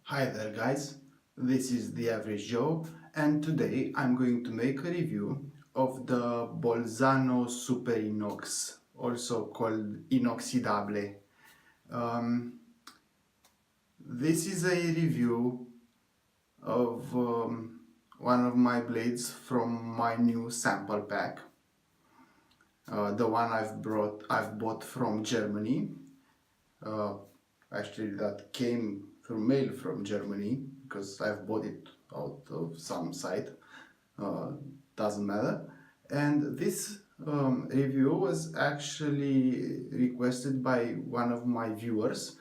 Hi there guys, this is the Average Joe and today I'm going to make a review of the Bolzano Superinox, also called Inoxidable. Um, this is a review of one of my blades from my new sample pack. The one I've bought from Germany. Uh, Actually, that came through mail from Germany because I've bought it out of some site. Doesn't matter. And this review was actually requested by one of my viewers.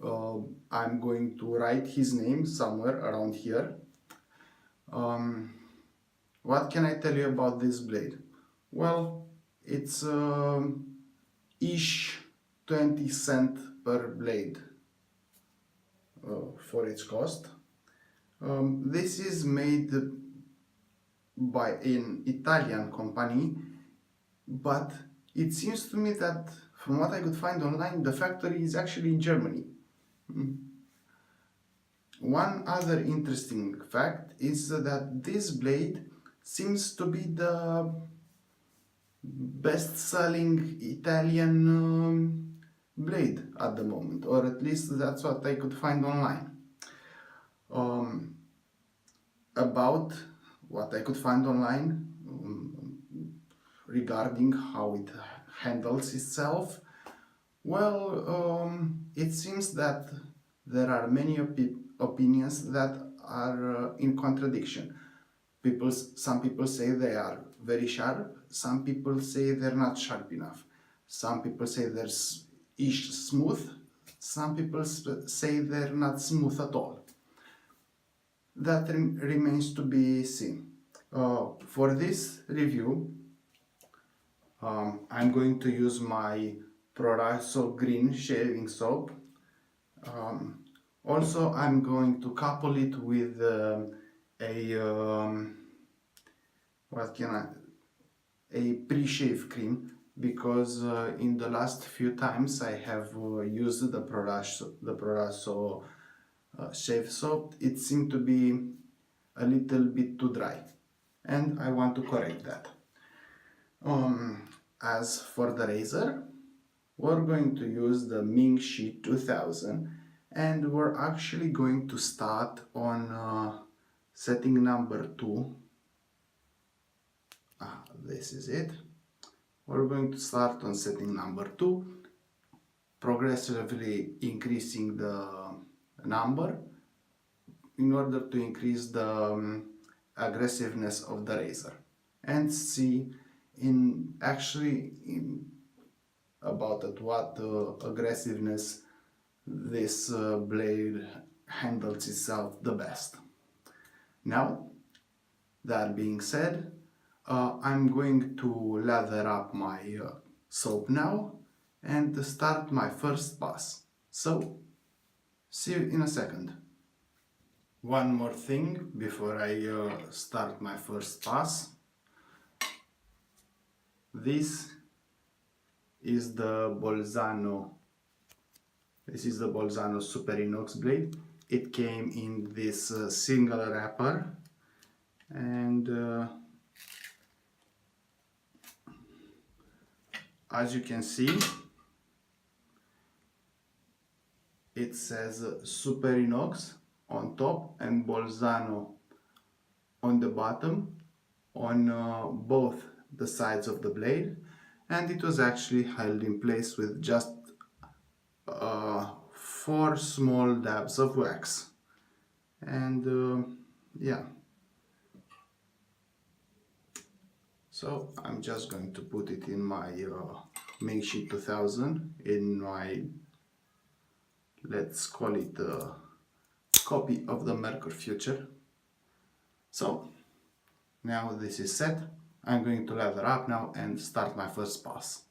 I'm going to write his name somewhere around here. What can I tell you about this blade? Well, it's ish 20 cent per blade for its cost. This is made by an Italian company, but it seems to me that from what I could find online, the factory is actually in Germany. One other interesting fact is that this blade seems to be the best-selling Italian blade at the moment, or at least that's what I could find online. About what I could find online regarding how it handles itself, well, it seems that there are many opinions that are in contradiction. Some people say they are very sharp, some people say they're not sharp enough, some people say they're ish smooth, some people say they're not smooth at all. That remains to be seen. For this review, I'm going to use my Proraso green shaving soap. Also, I'm going to couple it with a pre-shave cream, because in the last few times I have used the Proraso shave soap, it seemed to be a little bit too dry, and I want to correct that. As for the razor, we're going to use the Mingxi 2000, and we're actually going to start on setting number 2. This is it. We're going to start on setting number 2, progressively increasing the number in order to increase the aggressiveness of the razor, and see about at what aggressiveness this blade handles itself the best. Now, that being said, I'm going to lather up my soap now and start my first pass. So, see you in a second. One more thing before I start my first pass. This is the Bolzano Superinox blade. It came in this single wrapper, and as you can see, it says Superinox on top and Bolzano on the bottom on both the sides of the blade, and it was actually held in place with just 4 small dabs of wax. And yeah, so I'm just going to put it in my Mingxi 2000, in my, let's call it a copy of the Merkur Future. So now this is set, I'm going to lather up now and start my first pass.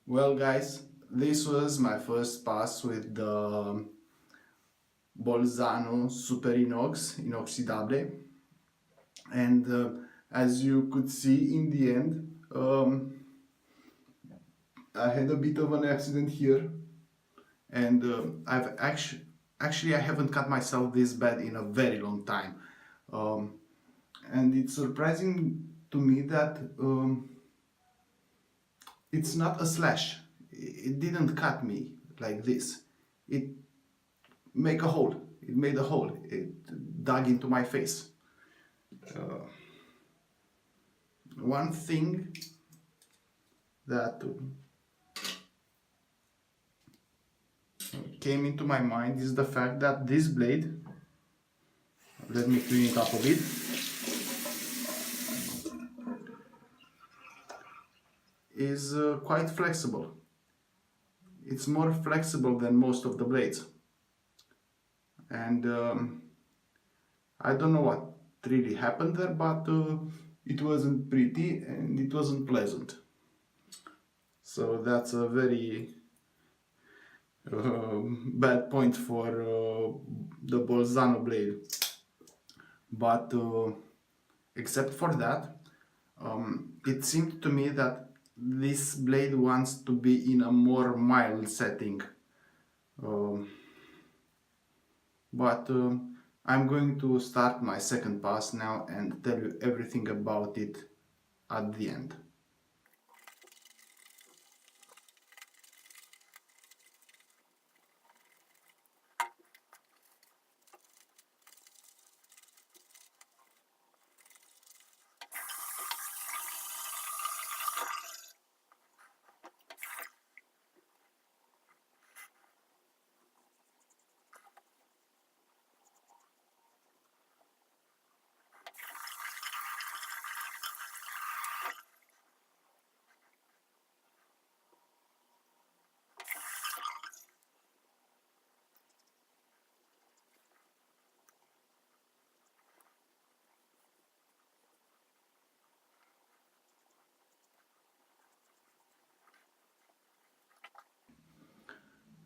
Well guys, this was my first pass with the Bolzano Superinox Inoxidable, and as you could see in the end, I had a bit of an accident here, and I've actually I haven't cut myself this bad in a very long time, and it's surprising to me that it's not a slash. It didn't cut me like this. It make a hole. It made a hole. It dug into my face. One thing that came into my mind is the fact that this blade, let me clean it up a bit, is quite flexible. It's more flexible than most of the blades, and I don't know what really happened there, but it wasn't pretty and it wasn't pleasant. So that's a very bad point for the Bolzano blade. But except for that, it seemed to me that this blade wants to be in a more mild setting. But I'm going to start my second pass now and tell you everything about it at the end.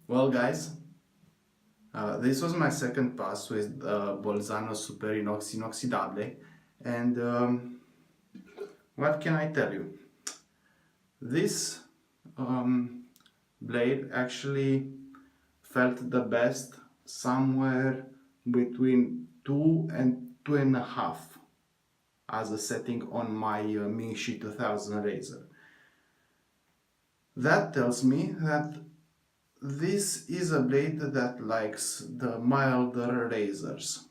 Well guys, this was my second pass with Bolzano Superinox Inoxidable, and what can I tell you? This blade actually felt the best somewhere between 2 and 2.5 as a setting on my Minshi 2000 razor. That tells me that this is a blade that likes the milder razors.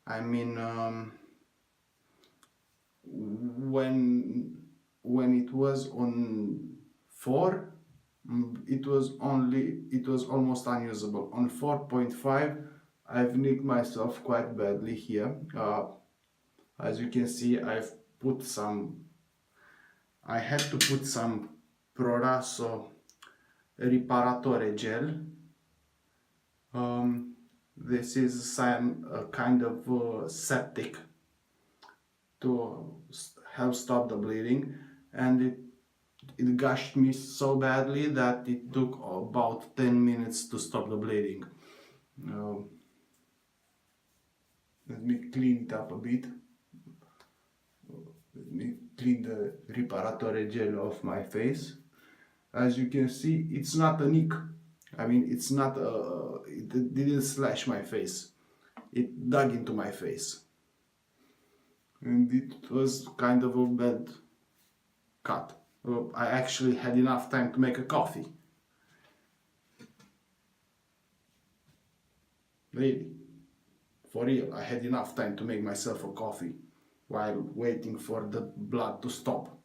I mean, when it was on 4, it was almost unusable. On 4.5, I've nicked myself quite badly here. As you can see, I had to put some Proraso Riparatore gel. This is a kind of septic to help stop the bleeding, and it gushed me so badly that it took about 10 minutes to stop the bleeding. Let me clean it up a bit. Let me clean the Riparatore gel off my face. As you can see, it's not a nick. I mean, it's not it didn't slash my face. It dug into my face. And it was kind of a bad cut. I actually had enough time to make a coffee. Really. For real, I had enough time to make myself a coffee while waiting for the blood to stop.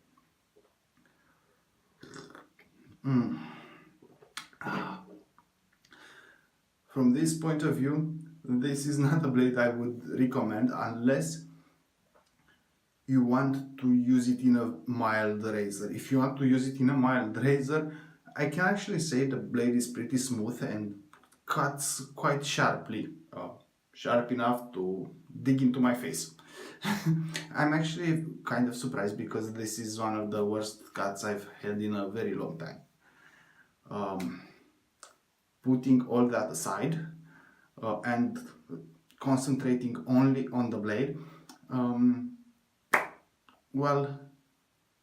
From this point of view, this is not a blade I would recommend unless you want to use it in a mild razor. If you want to use it in a mild razor, I can actually say the blade is pretty smooth and cuts quite sharply, sharp enough to dig into my face. I'm actually kind of surprised because this is one of the worst cuts I've had in a very long time. putting all that aside and concentrating only on the blade, well,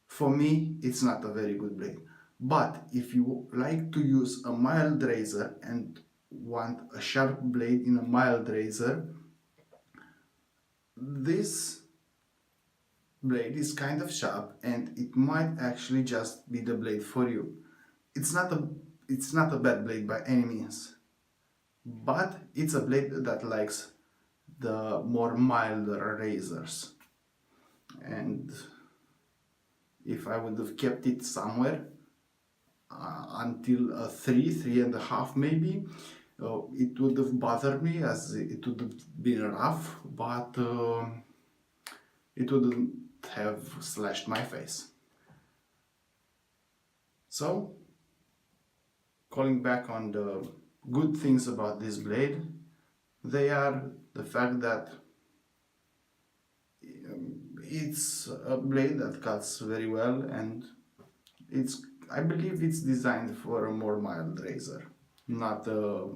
for me it's not a very good blade. But if you like to use a mild razor and want a sharp blade in a mild razor, this blade is kind of sharp and it might actually just be the blade for you. It's not a bad blade by any means, but it's a blade that likes the more milder razors. And if I would have kept it somewhere until a 3.5 maybe, it would have bothered me, as it would have been rough, but it wouldn't have slashed my face. So, calling back on the good things about this blade, they are the fact that it's a blade that cuts very well, and I believe it's designed for a more mild razor, not a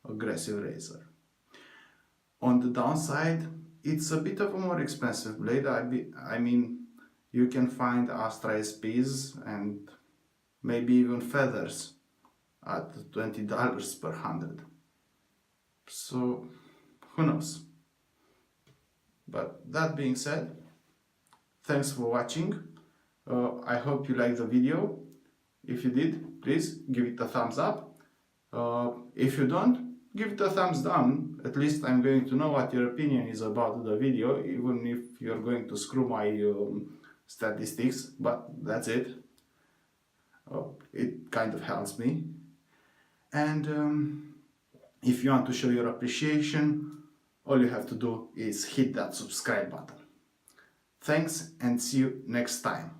aggressive razor. On the downside, it's a bit of a more expensive blade. I mean, you can find Astra SPs and maybe even feathers at $20 per 100. So, who knows? But that being said, thanks for watching. I hope you liked the video. If you did, please give it a thumbs up. If you don't, give it a thumbs down. At least I'm going to know what your opinion is about the video, even if you're going to screw my statistics, but that's it. It kind of helps me. And if you want to show your appreciation, all you have to do is hit that subscribe button. Thanks, and see you next time.